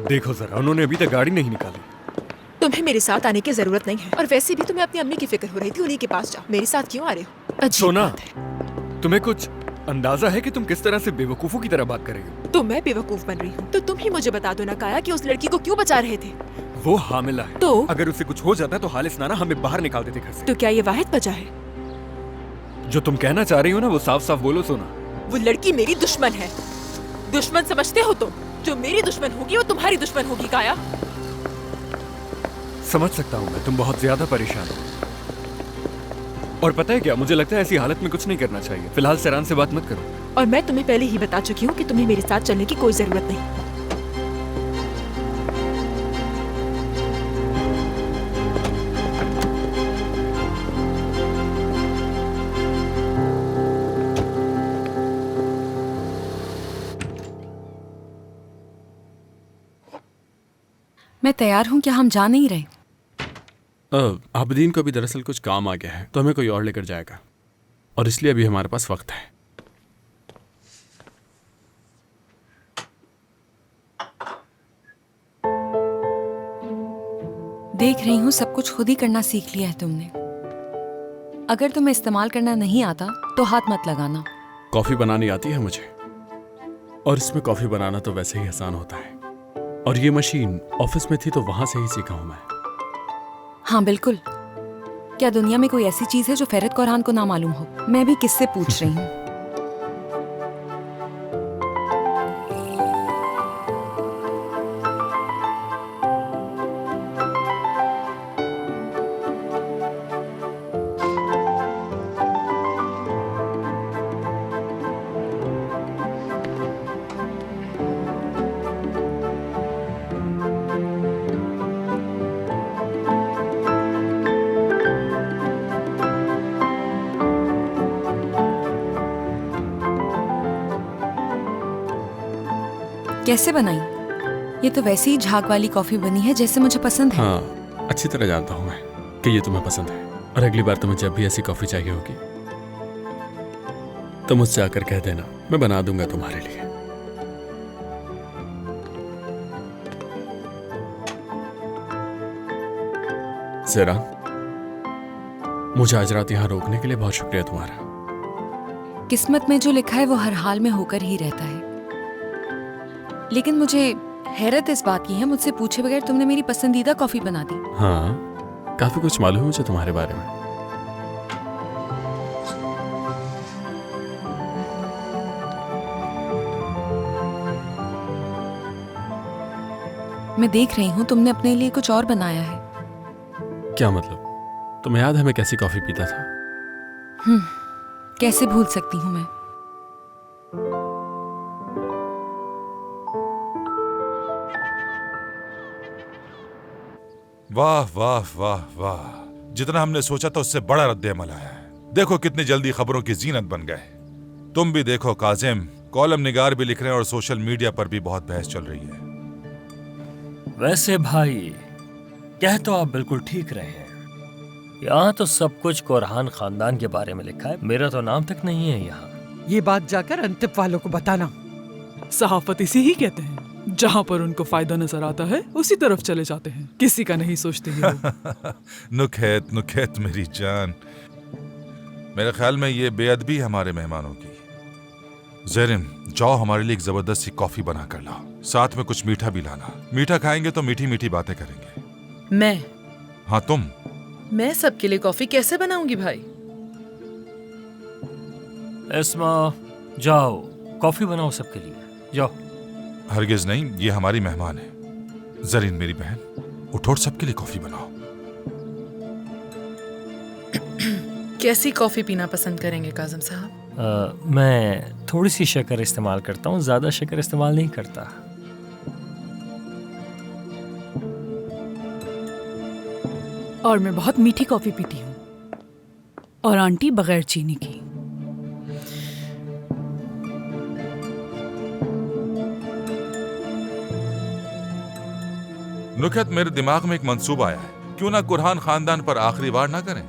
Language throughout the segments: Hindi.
देखो जरा, उन्होंने अभी तक गाड़ी नहीं निकाली। तुम्हें मेरे साथ आने की जरूरत नहीं है, और वैसे भी तुम्हें अपनी अम्मी की फिक्र हो रही थी, उन्हीं के पास जाओ। मेरे साथ क्यों आ रहे हो? अजीब सोना, बात है। तुम्हें कुछ अंदाजा है कि तुम किस तरह से बेवकूफों की तरह बात कर रही हो? तो मैं बेवकूफ बन रही हूँ? तो तुम ही मुझे बता दो ना काया कि उस लड़की को क्यों बचा रहे थे? वो हामिला है। तो अगर उसे कुछ हो जाता तो हालिस नाना हमें बाहर निकाल देते घर से। तो क्या ये वाहिद वजह है? जो तुम कहना चाह रही हो ना, वो साफ साफ बोलो सोना। वो लड़की मेरी दुश्मन है। दुश्मन समझते हो तुम? जो मेरी दुश्मन होगी वो तुम्हारी दुश्मन होगी काया। समझ सकता हूँ मैं, तुम बहुत ज्यादा परेशान हो। और पता है क्या, मुझे लगता है ऐसी हालत में कुछ नहीं करना चाहिए। फिलहाल सरान से बात मत करो। और मैं तुम्हें पहले ही बता चुकी हूँ कि तुम्हें मेरे साथ चलने की कोई जरूरत नहीं। मैं तैयार हूँ, क्या हम जा नहीं रहे? आबदीन को भी दरअसल कुछ काम आ गया है, तो हमें कोई और लेकर जाएगा, और इसलिए अभी हमारे पास वक्त है। देख रही हूँ सब कुछ खुद ही करना सीख लिया है तुमने। अगर तुम्हें इस्तेमाल करना नहीं आता तो हाथ मत लगाना। कॉफी बनानी आती है मुझे, और इसमें कॉफी बनाना तो वैसे ही आसान होता है। और ये मशीन ऑफिस में थी तो वहां से ही सीखा हूं मैं। हाँ बिल्कुल। क्या दुनिया में कोई ऐसी चीज है जो फैरत कौरहान को ना मालूम हो? मैं भी किससे पूछ रही हूँ। कैसे बनाई? ये तो वैसे ही झाग वाली कॉफी बनी है जैसे मुझे पसंद है। हाँ, अच्छी तरह जानता हूं मैं कि ये तुम्हें पसंद है, और अगली बार तुम्हें जब भी ऐसी कॉफी चाहिए होगी तो मुझसे आकर कह देना, मैं बना दूंगा तुम्हारे लिए। ज़रा, मुझे आज रात यहाँ रोकने के लिए बहुत शुक्रिया तुम्हारा। किस्मत में जो लिखा है वो हर हाल में होकर ही रहता है। लेकिन मुझे हैरत इस बात की है, मुझसे पूछे बगैर तुमने मेरी पसंदीदा कॉफी बना दी। हाँ, काफी कुछ मालूम है मुझे तुम्हारे बारे में। मैं देख रही हूँ तुमने अपने लिए कुछ और बनाया है। क्या मतलब? तुम्हें याद है मैं कैसी कॉफी पीता था? कैसे भूल सकती हूँ मैं। वाह वाह वाह वाह, जितना हमने सोचा था उससे बड़ा रद्द-ए-अमल आया है। देखो कितनी जल्दी खबरों की जीनत बन गए। तुम भी देखो काजिम, कॉलम निगार भी लिख रहे हैं और सोशल मीडिया पर भी बहुत बहस चल रही है। वैसे भाई, कह तो आप बिल्कुल ठीक रहे हैं। यहाँ तो सब कुछ कौरहान खानदान के बारे में लिखा है, मेरा तो नाम तक नहीं है यहाँ। ये बात जाकर अंतिप वालों को बताना। सहाफत इसे ही कहते हैं, जहाँ पर उनको फायदा नजर आता है उसी तरफ चले जाते हैं, किसी का नहीं सोचते ये लोग। नुखैत नुखैत मेरी जान, मेरे ख्याल में ये बेअदबी हमारे मेहमानों की। ज़ेरिन, जाओ हमारे लिए एक जबरदस्त सी कॉफी बना कर लाओ, साथ में कुछ मीठा भी लाना। मीठा खाएंगे तो मीठी मीठी बातें करेंगे। मैं? हाँ तुम। मैं सबके लिए कॉफी कैसे बनाऊंगी भाई? एस्मा, जाओ कॉफी बनाओ सबके लिए, जाओ। हरगिज नहीं, ये हमारी मेहमान है। ज़रीन मेरी बहन, उठो और सबके लिए कॉफी बनाओ। कैसी कॉफी पीना पसंद करेंगे काजिम साहब? मैं थोड़ी सी शक्कर इस्तेमाल करता हूँ, ज्यादा शक्कर इस्तेमाल नहीं करता। और मैं बहुत मीठी कॉफी पीती हूँ, और आंटी बगैर चीनी की। नुखैत, मेरे दिमाग में एक मंसूबा आया है, क्यों ना कुरहान खानदान पर आखिरी वार ना करें।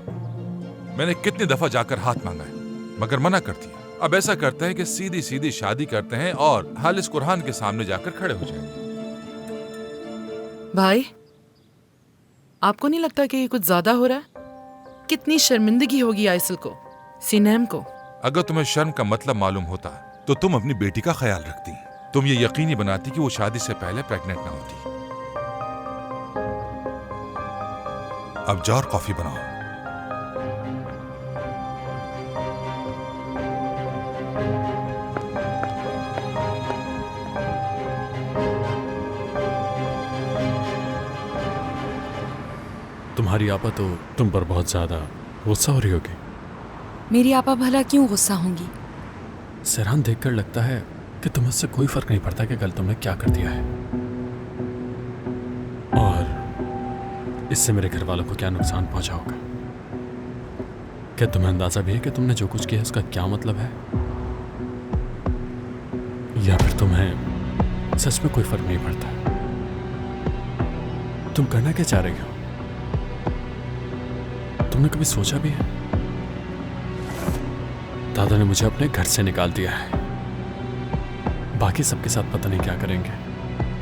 मैंने कितनी दफा जाकर हाथ मांगा है, मगर मना कर दिया। अब ऐसा करते हैं कि सीधी सीधी शादी करते हैं और हालिस कुरहान के सामने जाकर खड़े हो जाएंगे। भाई, आपको नहीं लगता कि ये कुछ ज्यादा हो रहा है? कितनी शर्मिंदगी होगी आइसल को, सीनेम को। अगर तुम्हें शर्म का मतलब मालूम होता तो तुम अपनी बेटी का ख्याल रखती। तुम ये यकीनी बनाती कि वो शादी से पहले प्रेग्नेंट ना होती। अब जाओ और कॉफी बनाओ। तुम्हारी आपा तो तुम पर बहुत ज्यादा गुस्सा हो रही होगी। मेरी आपा भला क्यों गुस्सा होंगी? सेहरान देखकर लगता है कि तुम्हें उससे कोई फर्क नहीं पड़ता कि कल तुमने क्या कर दिया है, और इससे मेरे घर वालों को क्या नुकसान पहुंचा होगा। क्या तुम्हें अंदाजा भी है कि तुमने जो कुछ किया उसका क्या मतलब है, या फिर तुम्हें सच में कोई फर्क नहीं पड़ता? तुम करना क्या चाह रही हो? तुमने कभी सोचा भी है? दादा ने मुझे अपने घर से निकाल दिया है, बाकी सबके साथ पता नहीं क्या करेंगे।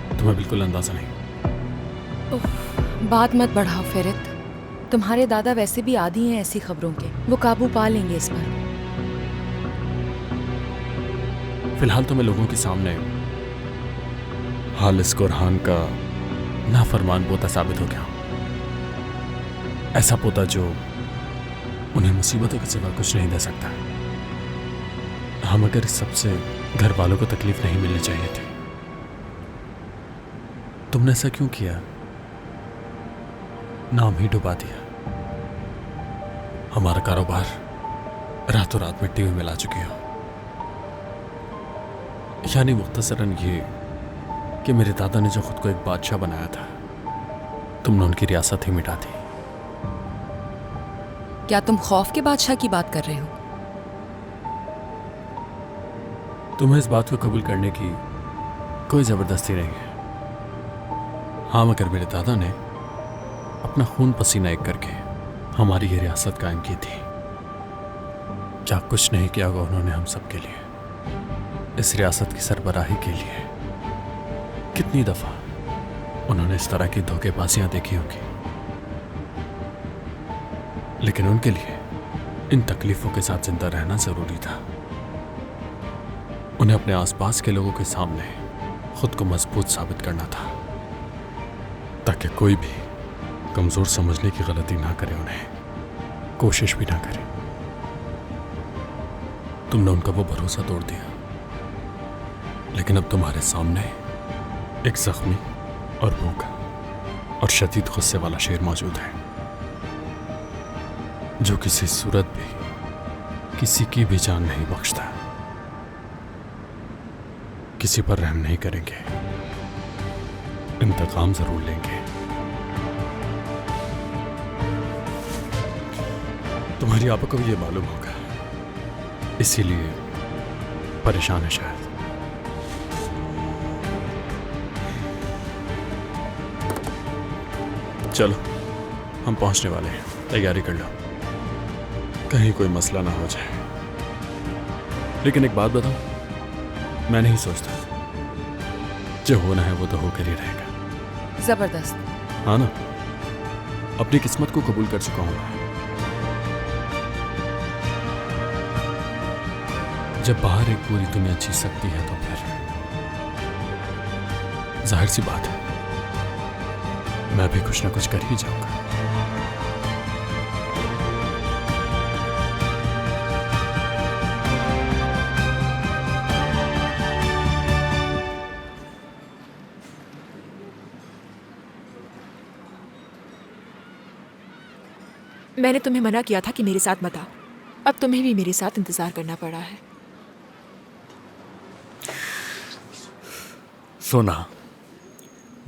तुम्हें बिल्कुल अंदाजा नहीं। बात मत बढ़ाओ फेरित। तुम्हारे दादा वैसे भी आदी हैं ऐसी खबरों के, वो काबू पा लेंगे इस पर। फिलहाल तो मैं लोगों के सामने हालिस कुरहान का नाफरमान पोता साबित हो गया हूं। ऐसा पोता जो उन्हें मुसीबतों के सिवा कुछ नहीं दे सकता। हम अगर इस सबसे घर वालों को तकलीफ नहीं मिलनी चाहिए थी। तुमने ऐसा क्यों किया? नाम ही डुबा दिया। हमारा कारोबार रातों रात मिट्टी में मिला चुकी हो। यानी मुख्तसरन ये कि मेरे दादा ने जो खुद को एक बादशाह बनाया था, तुमने उनकी रियासत ही मिटा दी। क्या तुम खौफ के बादशाह की बात कर रहे हो? तुम्हें इस बात को कबूल करने की कोई जबरदस्ती नहीं है। हाँ, मगर मेरे दादा ने अपना खून पसीना एक करके हमारी ये रियासत कायम की थी। क्या कुछ नहीं किया होगा उन्होंने हम सब के लिए, इस रियासत की सरबराही के लिए। कितनी दफा उन्होंने इस तरह की धोखेबाजियां देखी होंगी, लेकिन उनके लिए इन तकलीफों के साथ जिंदा रहना जरूरी था। उन्हें अपने आसपास के लोगों के सामने खुद को मजबूत साबित करना था, ताकि कोई भी कमजोर समझने की गलती ना करे, उन्हें कोशिश भी ना करे। तुमने उनका वो भरोसा तोड़ दिया, लेकिन अब तुम्हारे सामने एक जख्मी और भूखा और शदीद गुस्से वाला शेर मौजूद है, जो किसी सूरत भी किसी की भी जान नहीं बख्शता, किसी पर रहम नहीं करेंगे, इंतकाम जरूर लेंगे। तुम्हारी आपा को भी ये मालूम होगा, इसीलिए परेशान है शायद। चलो, हम पहुंचने वाले हैं, तैयारी कर लो, कहीं कोई मसला ना हो जाए। लेकिन एक बात बताऊं, मैं नहीं सोचता, जो होना है वो तो होकर ही रहेगा। जबरदस्त। हाँ ना, अपनी किस्मत को कबूल कर चुका हूं मैं। जब बाहर एक पूरी दुनिया जी सकती है, तो फिर जाहिर सी बात है मैं भी कुछ ना कुछ कर ही जाऊंगा। मैंने तुम्हें मना किया था कि मेरे साथ मत आओ, अब तुम्हें भी मेरे साथ इंतजार करना पड़ा है। सोना,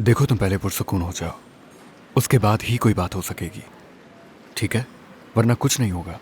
देखो तुम पहले पुरसुकून हो जाओ, उसके बाद ही कोई बात हो सकेगी, ठीक है? वरना कुछ नहीं होगा।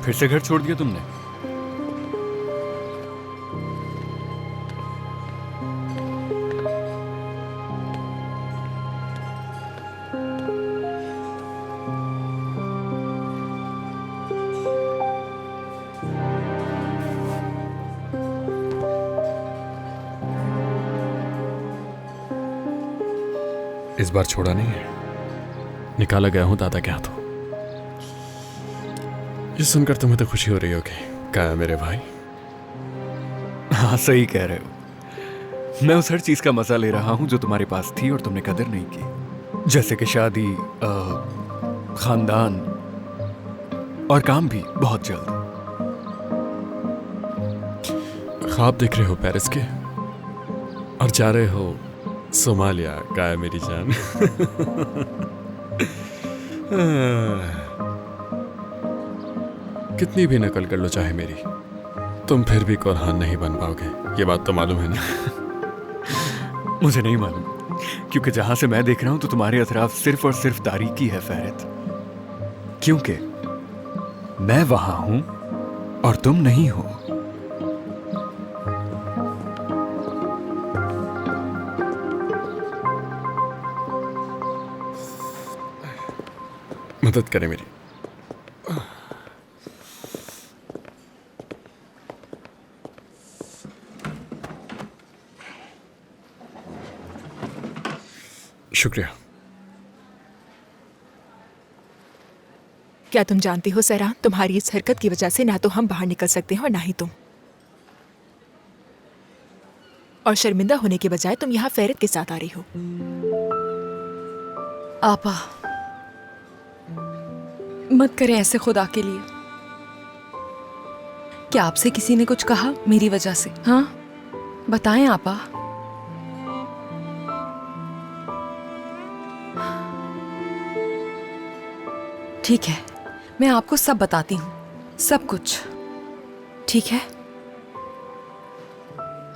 फिर से घर छोड़ दिया तुमने? इस बार छोड़ा नहीं है, निकाला गया हूं दादा के हाथों। ये सुनकर तुम्हें तो खुशी हो रही होगी, क्या है मेरे भाई? हाँ, सही कह रहे हो। मैं उस हर चीज का मजा ले रहा हूं जो तुम्हारे पास थी और तुमने कदर नहीं की, जैसे कि शादी, खानदान और काम भी बहुत जल्द। ख्वाब देख रहे हो पेरिस के और जा रहे हो सोमालिया, क्या है मेरी जान? कितनी भी नकल कर लो चाहे मेरी, तुम फिर भी कोरहान नहीं बन पाओगे, ये बात तो मालूम है ना? मुझे नहीं मालूम, क्योंकि जहां से मैं देख रहा हूं तो तुम्हारे अतराफ सिर्फ और सिर्फ तारीकी है फहरत, क्योंकि मैं वहां हूं और तुम नहीं हो। मदद करें मेरी। शुक्रिया। क्या तुम जानती हो सहरान, तुम्हारी इस हरकत की वजह से ना तो हम बाहर निकल सकते हैं और ना ही तुम। और शर्मिंदा होने के बजाय तुम यहाँ फेरत के साथ आ रही हो। आपा, मत करें ऐसे खुदा के लिए। क्या आपसे किसी ने कुछ कहा मेरी वजह से? हाँ, बताएं आपा। ठीक है, मैं आपको सब बताती हूँ, सब कुछ। ठीक है?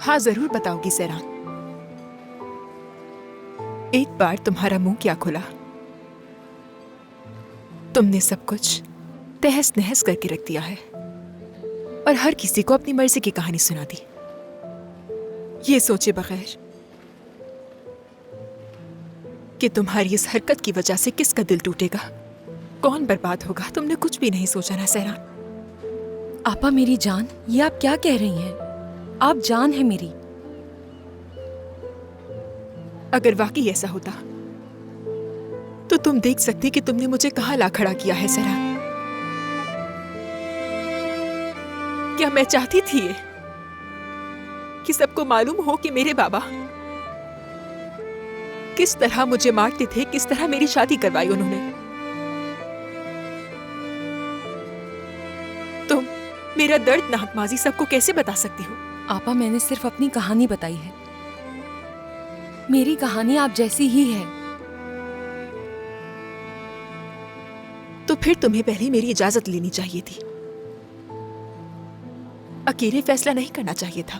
हाँ, जरूर बताओगी सहरान। एक बार तुम्हारा मुंह क्या खुला, तुमने सब कुछ तहस नहस करके रख दिया है और हर किसी को अपनी मर्जी की कहानी सुना दी, ये सोचे बगैर कि तुम्हारी इस हरकत की वजह से किसका दिल टूटेगा, कौन बर्बाद होगा। तुमने कुछ भी नहीं सोचा ना सहरान। आपा मेरी जान, ये आप क्या कह रही हैं? आप जान है मेरी। अगर वाकई ऐसा होता तो तुम देख सकती कि तुमने मुझे कहां ला खड़ा किया है सहरान। क्या मैं चाहती थी ये कि सबको मालूम हो कि मेरे बाबा किस तरह मुझे मारते थे, किस तरह मेरी शादी करवाई उन्होंने। तुम मेरा दर्दनाक माजी सबको कैसे बता सकती हो? आपा, मैंने सिर्फ अपनी कहानी बताई है। मेरी कहानी आप जैसी ही है। तो फिर तुम्हें पहले मेरी इजाजत लेनी चाहिए थी, अकेले फैसला नहीं करना चाहिए था।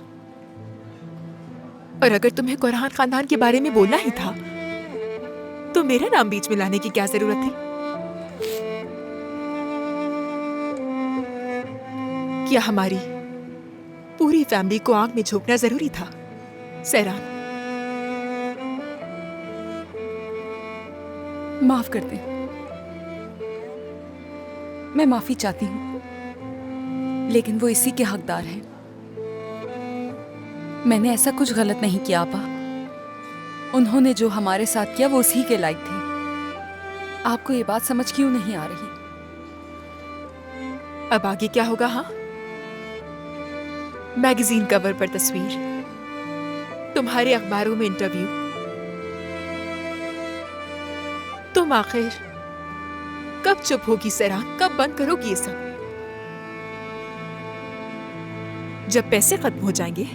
और अगर तुम्हें कुरहान खानदान के बारे में बोलना ही था तो मेरा नाम बीच में लाने की क्या जरूरत थी? क्या हमारी पूरी फैमिली को आग में झोंकना जरूरी था सहरान? माफ कर दे, मैं माफी चाहती हूँ, लेकिन वो इसी के हकदार हैं। मैंने ऐसा कुछ गलत नहीं किया आपा। उन्होंने जो हमारे साथ किया वो उसी के लायक थे। आपको ये बात समझ क्यों नहीं आ रही? अब आगे क्या होगा? हाँ, मैगजीन कवर पर तस्वीर, तुम्हारे अखबारों में इंटरव्यू। तुम आखिर कब चुप होगी सहरान? कब बंद करोगी ये सब? जब पैसे खत्म हो जाएंगे।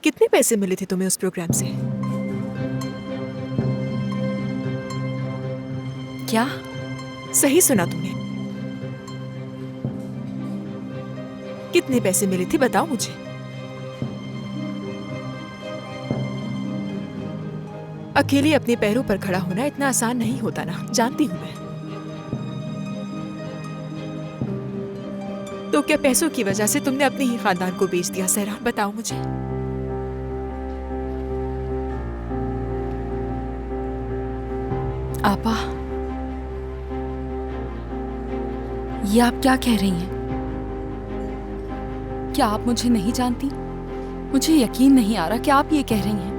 कितने पैसे मिले थे तुम्हें उस प्रोग्राम से? क्या? सही सुना तुमने। कितने पैसे मिले थे बताओ मुझे। अकेले अपने पैरों पर खड़ा होना इतना आसान नहीं होता ना, जानती हूं मैं। तो क्या पैसों की वजह से तुमने अपने ही खानदान को बेच दिया सहरान? बताओ मुझे। आपा, ये आप क्या कह रही हैं? क्या आप मुझे नहीं जानती? मुझे यकीन नहीं आ रहा कि आप ये कह रही हैं।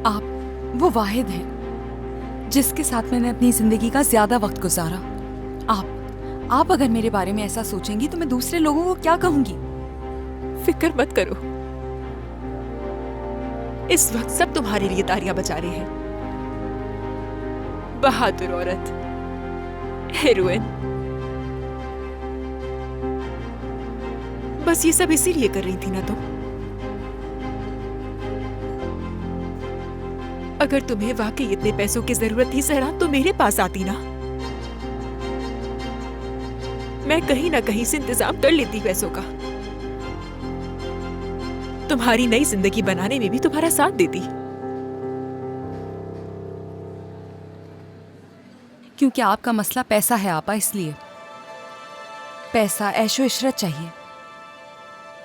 आप वो वाहिद हैं जिसके साथ मैंने अपनी जिंदगी का ज्यादा वक्त गुजारा। आप अगर मेरे बारे में ऐसा सोचेंगी तो मैं दूसरे लोगों को क्या कहूंगी? फिक्र मत करो, इस वक्त सब तुम्हारे लिए तालियां बजा रहे हैं। बहादुर औरत, हीरोइन। बस ये सब इसीलिए कर रही थी ना तुम? अगर तुम्हें वाकई इतने पैसों की जरूरत थी सहरान, तो मेरे पास आती ना। मैं कहीं ना कहीं से इंतजाम कर लेती पैसों का। तुम्हारी नई जिंदगी बनाने में भी तुम्हारा साथ देती। क्योंकि आपका मसला पैसा है आपा, इसलिए पैसा, ऐशो इशरत चाहिए।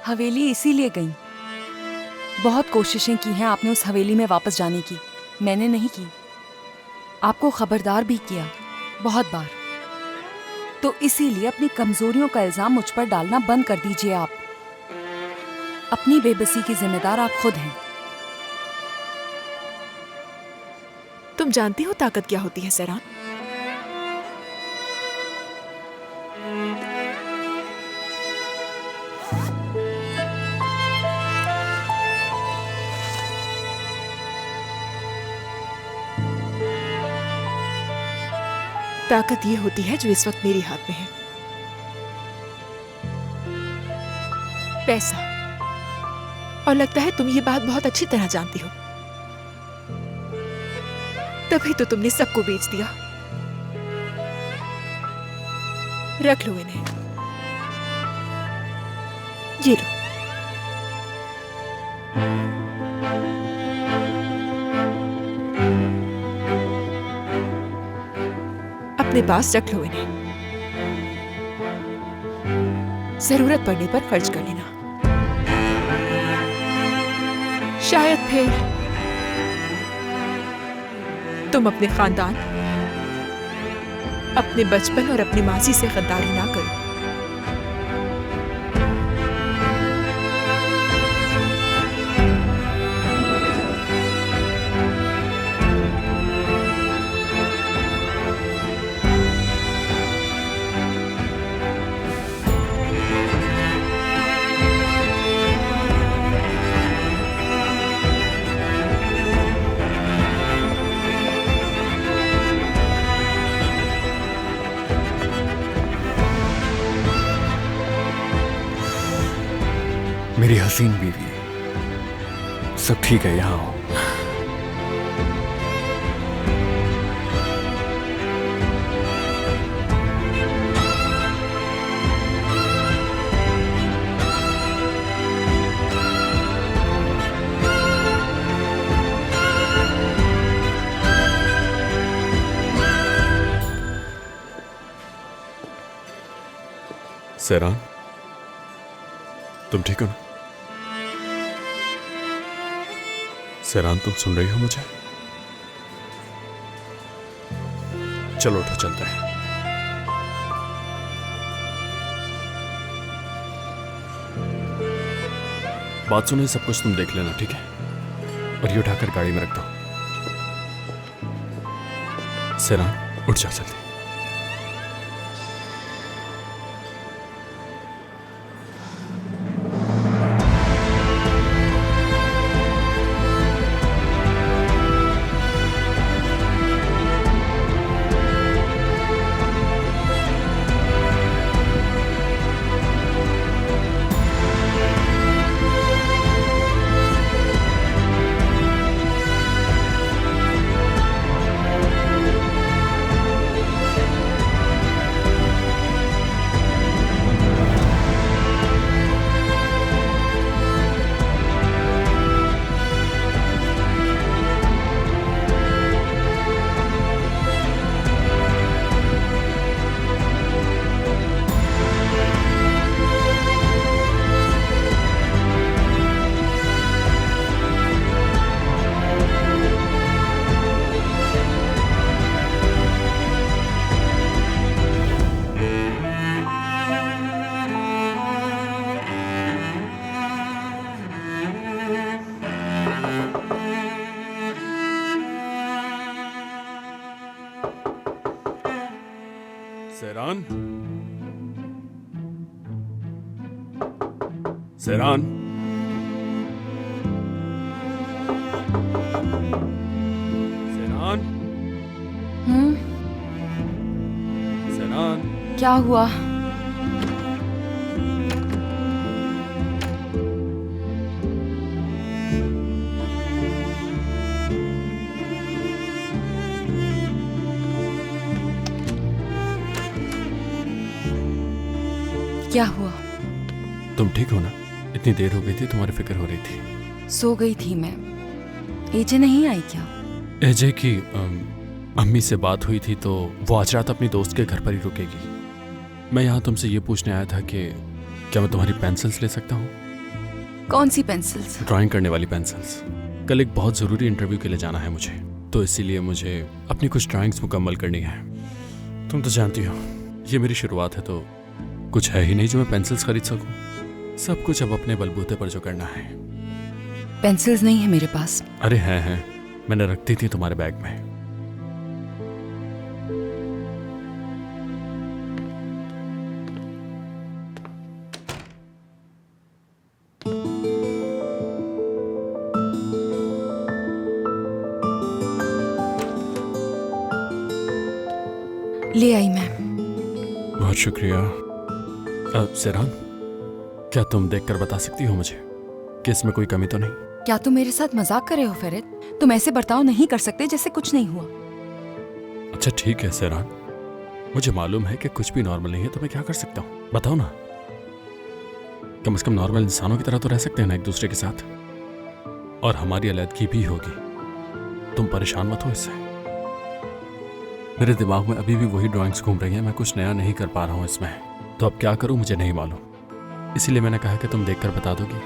हवेली इसीलिए गई। बहुत कोशिशें की हैं आपने उस हवेली में वापस जाने की, मैंने नहीं की। आपको खबरदार भी किया बहुत बार। तो इसीलिए अपनी कमजोरियों का इल्जाम मुझ पर डालना बंद कर दीजिए आप। अपनी बेबसी की जिम्मेदार आप खुद हैं। तुम जानती हो ताकत क्या होती है सहरान? ताकत ये होती है जो इस वक्त मेरे हाथ में है, पैसा। और लगता है तुम ये बात बहुत अच्छी तरह जानती हो, तभी तो तुमने सबको बेच दिया। रख लो इन्हें, ये लो। अपने पास रख लो इन्हें, जरूरत पड़ने पर खर्च कर लेना। शायद फिर तुम अपने खानदान, अपने बचपन और अपनी मासी से गद्दारी ना करो। मेरी हसीन बीवी, सब ठीक है? यहाँ हो। सहरान, तुम ठीक हो ना? सहरान, तुम सुन रही हो मुझे? चलो उठो, चलते हैं। बात सुनो, सब कुछ तुम देख लेना, ठीक है? और ये उठाकर गाड़ी में रख दो। सहरान, उठ जा जल्दी। सेरान, सेरान, सेरान, सेरान। क्या हुआ? क्या हुआ? तुम ठीक हो ना? इतनी देर हो गई थी, तुम्हारी फिक्र हो रही थी। सो गई थी मैं। एजे नहीं आई क्या? एजे की अम्मी से बात हुई थी तो वो आज रात अपनी दोस्त के घर पर ही रुकेगी। मैं यहाँ तुमसे ये पूछने आया था कि क्या मैं तुम्हारी पेंसिल्स ले सकता हूँ? कौन सी पेंसिल्स? ड्राइंग करने वाली पेंसिल्स। कल एक बहुत ज़रूरी इंटरव्यू के लिए जाना है मुझे, तो इसीलिए मुझे अपनी कुछ ड्राइंग्स मुकम्मल करनी है। तुम तो जानती हो ये मेरी शुरुआत है, तो कुछ है ही नहीं जो मैं पेंसिल्स खरीद सकूं। सब कुछ अब अपने बलबूते पर जो करना है। पेंसिल्स नहीं है मेरे पास। अरे हैं, मैंने रख दी थी तुम्हारे बैग में। ले आई मैं। बहुत शुक्रिया। सेरान, क्या तुम देखकर बता सकती हो मुझे कि इसमें कोई कमी तो नहीं? क्या तुम मेरे साथ मजाक कर रहे हो फेरित? तुम ऐसे बर्ताव नहीं कर सकते जैसे कुछ नहीं हुआ। अच्छा ठीक है सेरान, मुझे मालूम है कि कुछ भी नॉर्मल नहीं है, तो मैं क्या कर सकता हूँ बताओ ना। कम से कम नॉर्मल इंसानों की तरह तो रह सकते हैं ना एक दूसरे के साथ, और हमारी अलग भी होगी। तुम परेशान मत हो इससे। मेरे दिमाग में अभी भी वही ड्राइंग्स घूम रही हैं, मैं कुछ नया नहीं कर पा रहा हूँ इसमें। तो अब क्या करूँ मुझे नहीं मालूम, इसीलिए मैंने कहा कि तुम देखकर बता दोगी।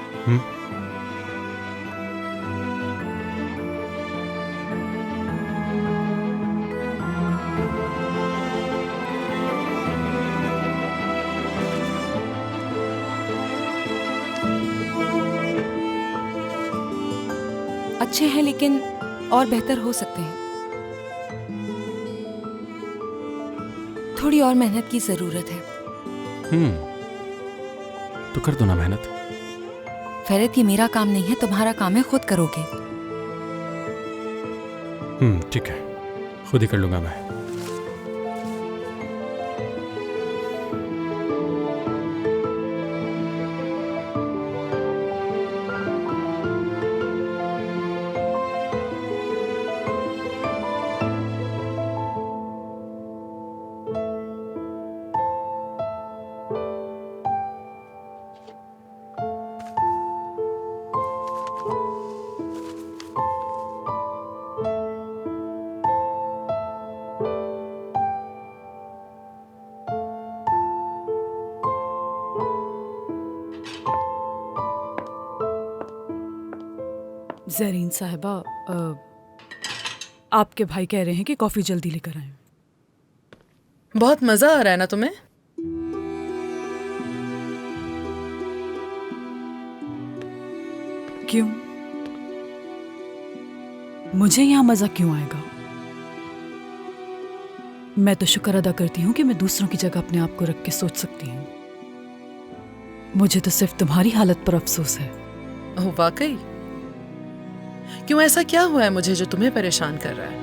अच्छे हैं लेकिन और बेहतर हो सकते हैं। थोड़ी और मेहनत की जरूरत है। तो कर दो ना मेहनत। फेरित ये मेरा काम नहीं है, तुम्हारा काम है, खुद करोगे। ठीक है, खुद ही कर लूंगा मैं। ज़रीन साहिबा, आपके भाई कह रहे हैं कि कॉफी जल्दी लेकर आएं। बहुत मजा आ रहा है ना तुम्हें? क्यों? मुझे यहाँ मजा क्यों आएगा? मैं तो शुक्र अदा करती हूँ कि मैं दूसरों की जगह अपने आप को रख के सोच सकती हूँ। मुझे तो सिर्फ तुम्हारी हालत पर अफसोस है। ओह वाकई? क्यों, ऐसा क्या हुआ है मुझे जो तुम्हें परेशान कर रहा है?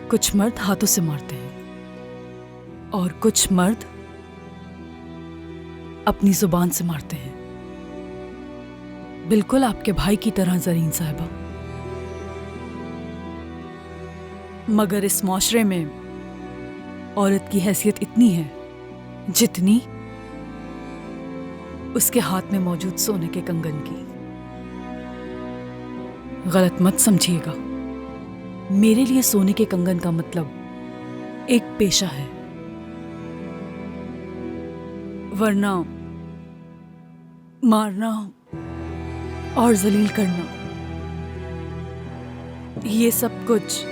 कुछ मर्द हाथों से मारते हैं और कुछ मर्द अपनी जुबान से मारते हैं, बिल्कुल आपके भाई की तरह ज़रीन साहिबा। मगर इस माशरे में औरत की हैसियत इतनी है जितनी उसके हाथ में मौजूद सोने के कंगन की। गलत मत समझिएगा, मेरे लिए सोने के कंगन का मतलब एक पेशा है, वरना मारना और जलील करना ये सब कुछ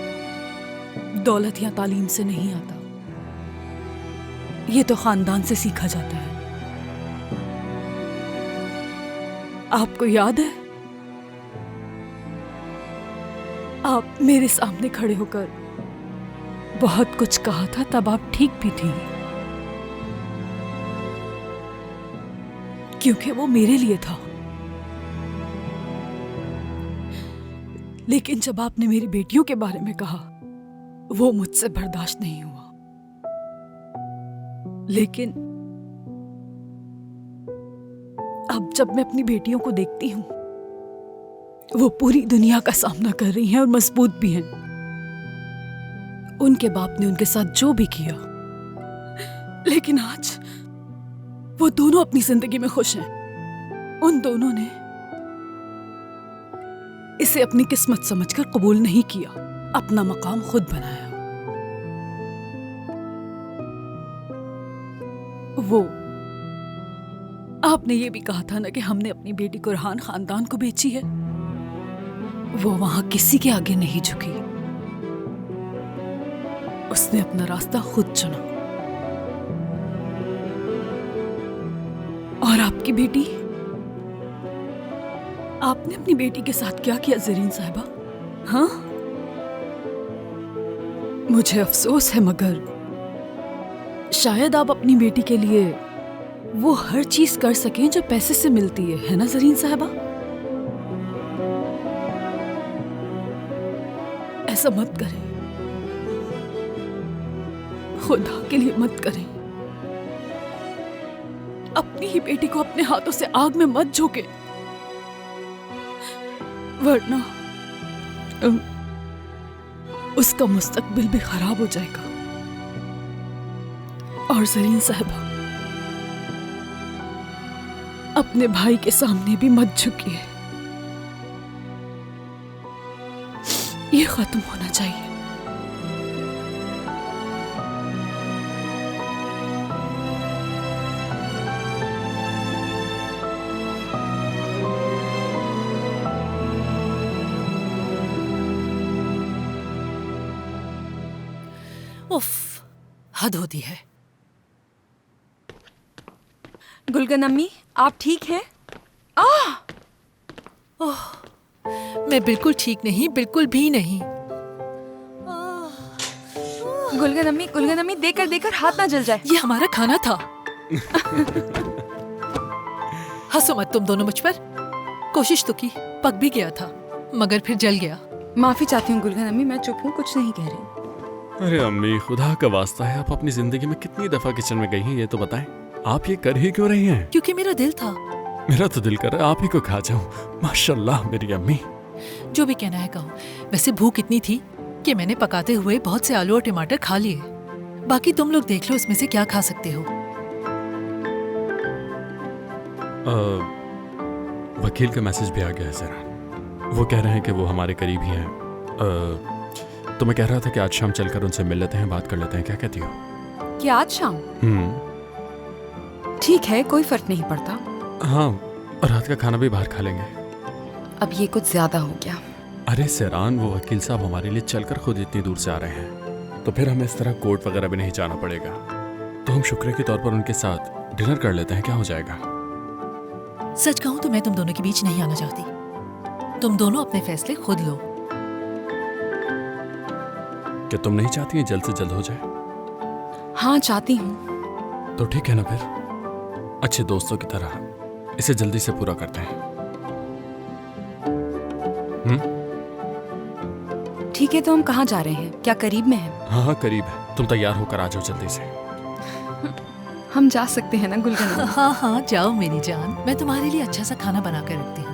दौलत या तालीम से नहीं आता, ये तो खानदान से सीखा जाता है। आपको याद है आप मेरे सामने खड़े होकर बहुत कुछ कहा था, तब आप ठीक भी थी, क्योंकि वो मेरे लिए था। लेकिन जब आपने मेरी बेटियों के बारे में कहा, वो मुझसे बर्दाश्त नहीं हुआ। लेकिन अब जब मैं अपनी बेटियों को देखती हूं, वो पूरी दुनिया का सामना कर रही हैं और मजबूत भी हैं। उनके बाप ने उनके साथ जो भी किया, लेकिन आज वो दोनों अपनी जिंदगी में खुश हैं। उन दोनों ने इसे अपनी किस्मत समझकर कबूल नहीं किया, अपना मकाम खुद बनाया। वो आपने ये भी कहा था ना कि हमने अपनी बेटी को रेहान खानदान को बेची है। वो वहां किसी के आगे नहीं झुकी, उसने अपना रास्ता खुद चुना। और आपकी बेटी, आपने अपनी बेटी के साथ क्या किया ज़रीन साहिबा? हाँ, मुझे अफसोस है, मगर शायद आप अपनी बेटी के लिए वो हर चीज कर सकें जो पैसे से मिलती है ना ज़रीन साहिबा? ऐसा मत करें, खुदा के लिए मत करें। अपनी ही बेटी को अपने हाथों से आग में मत झोंके, वरना उसका मुस्तकबिल भी खराब हो जाएगा। और ज़रीन साहिबा, अपने भाई के सामने भी मत झुकिए, ये खत्म होना चाहिए। उफ, हद होती है। गुलगन अम्मी, आप ठीक हैं? मैं बिल्कुल ठीक नहीं, बिल्कुल भी नहीं। गुलगन अम्मी, देकर देकर हाथ ना जल जाए। ये हमारा खाना था। हंसो मत तुम दोनों मुझ पर। कोशिश तो की, पक भी गया था, मगर फिर जल गया। माफी चाहती हूँ गुलगन अम्मी, मैं चुप हूँ, कुछ नहीं कह रही। अरे अम्मी, खुदा का वास्ता है, आप अपनी जिंदगी में कितनी दफा किचन में गई हैं, ये तो बताएं। आप ये कर ही क्यों रही हैं? क्योंकि मेरा दिल था। मेरा तो दिल कर रहा है आप ही को खा जाऊं। माशाल्लाह मेरी अम्मी। जो भी कहना है कहो। वैसे भूख इतनी थी कि मैंने पकाते हुए बहुत से आलू और टमाटर खा लिए। बाकी तुम लोग देख लो इसमें से क्या खा सकते हो। वकील का मैसेज भी आ गया है जरा। वो कह रहे हैं कि वो हमारे करीब ही हैं। तो मैं कह रहा था कि आज शाम चलकर उनसे मिल लेते हैं, बात कर लेते हैं, क्या कहती हो? क्या आज शाम? ठीक है, कोई फर्क नहीं पड़ता। हाँ, और रात का खाना भी बाहर खा लेंगे। अब ये कुछ ज्यादा हो गया। अरे सैरान, वो वकील साहब हमारे लिए चलकर खुद इतनी दूर से आ रहे हैं, तो फिर हमें इस तरह कोर्ट वगैरह भी नहीं जाना पड़ेगा। तो हम शुक्र के तौर पर उनके साथ डिनर कर लेते हैं, क्या हो जाएगा? सच कहूं तो मैं तुम दोनों के बीच नहीं आना चाहती। तुम दोनों अपने फैसले खुद लो। क्या तुम नहीं चाहती हैं जल्द से जल्द हो जाए? हाँ, चाहती हूँ। तो ठीक है ना, फिर अच्छे दोस्तों की तरह इसे जल्दी से पूरा करते हैं। ठीक है, तो हम कहाँ जा रहे हैं? क्या करीब में है? हाँ, करीब है। तुम तैयार होकर आ जाओ जल्दी से। हम जा सकते हैं ना गुलगन? हाँ हाँ, जाओ मेरी जान, मैं तुम्हारे लिए अच्छा सा खाना बना कर रखती हूँ।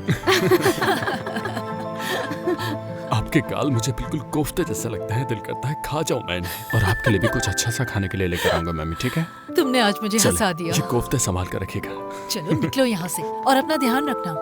आपके गाल मुझे बिल्कुल कोफ्ते जैसा लगता है, दिल करता है खा जाऊं मैंने। और आपके लिए भी कुछ अच्छा सा खाने के लिए लेकर आऊंगा मम्मी, ठीक है? तुमने आज मुझे हंसा दिया। ये कोफ्ते संभाल कर रखिएगा। चलो निकलो यहाँ से और अपना ध्यान रखना।